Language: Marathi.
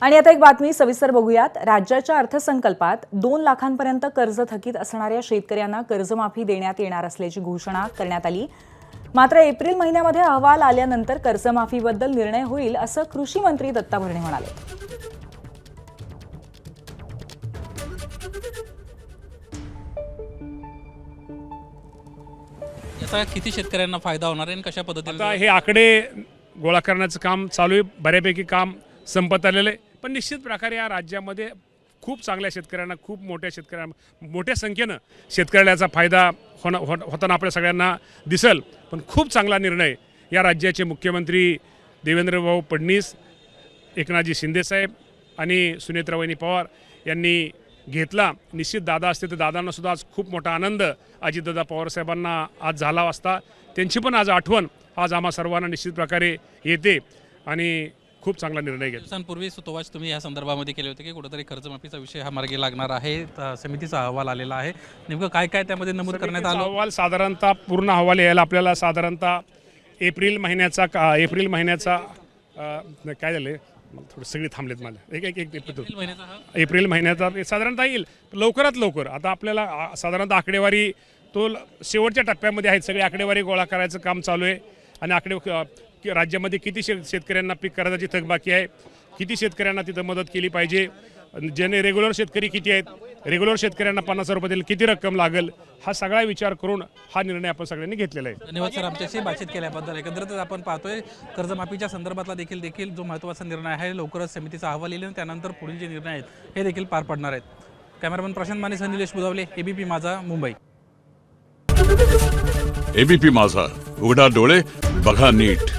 आणि आता एक बातमी सविस्तर बघूयात। राज्याच्या अर्थसंकल्पात 2 लाखांपर्यंत कर्ज थकीत असणाऱ्या शेतकऱ्यांना कर्जमाफी देण्यात येणार असल्याची घोषणा करण्यात आली। मात्र एप्रिल महिन्यामध्ये अहवाल आल्यानंतर कर्जमाफीबद्दल निर्णय होईल असं कृषी मंत्री दत्ता भरणे म्हणाले। याचा किती शेतकऱ्यांना फायदा होणार आहे आणि कशा पद्धतीने आता हे आकडे गोळा करण्याचं काम चालू आहे, बऱ्यापैकी काम संपत आलेलं आहे। पण निश्चित प्रकारे या राज्यामध्ये खूप चांगल्या शेतकऱ्यांना, खूप मोठ्या शेतकऱ्यांना, मोठ्या संख्येनं शेतकऱ्याला याचा फायदा होताना आपल्या सगळ्यांना दिसेल। पण खूप चांगला निर्णय या राज्याचे मुख्यमंत्री देवेंद्र फडणवीस, एकनाथजी शिंदेसाहेब आणि सुनेत्रावहिनी पवार यांनी घेतला। निश्चित दादा असते तर दादांना सुद्धा आज खूप मोठा आनंद अजितदादा पवार साहेबांना आज झाला असता। त्यांची पण आज आठवण आज आम्हा सर्वांना निश्चित प्रकारे येते आणि खूप चांगला निर्णय घेतला। दिवसांपूर्वी सुतोवाच तुम्ही या संदर्भामध्ये केले होते की कुठेतरी कर्जमाफीचा विषय हा मार्गी लागणार आहे, समितीचा अहवाल आलेला आहे। नेमकं काय काय त्यामध्ये नमूद करण्यात आलं? अहवाल साधारणतः पूर्ण अहवाल यायला आपल्याला साधारणतः एप्रिल महिन्याचा काय झाले थोडं सगळे थांबलेत मला एप्रिल महिन्याचा साधारणतः येईल लवकरात लवकर। आता आपल्याला साधारणतः आकडेवारी तो शेवटच्या टप्प्यामध्ये आहेत, सगळी आकडेवारी गोळा करायचं काम चालू आहे। आणि राज्यामध्ये किती शेतकऱ्यांना पीक कर्जाची थकबाकी आहे, किती शेतकऱ्यांना तिथं मदत केली पाहिजे, ज्याने रेग्युलर शेतकरी किती आहेत, रेग्युलर शेतकऱ्यांना 50,000 रुपये दिले किती रक्कम लागेल, हा सगळा विचार करून हा निर्णय आपण सगळ्यांनी घेतलेला आहे। धन्यवाद सर आमच्याशी बातचीत केल्याबद्दल। एकंदरीतच आपण पाहतोय कर्जमाफीच्या संदर्भातला देखील जो महत्त्वाचा निर्णय आहे, लवकरच समितीचा अहवाल येईल आणि त्यानंतर पुढील जे निर्णय आहेत हे देखील पार पडणार आहेत। कॅमेरामन प्रशांत मानेसह निलेश बुधावले, एबीपी माझा, मुंबई। एबीपी माझा, उघडा डोळे बघा नीट।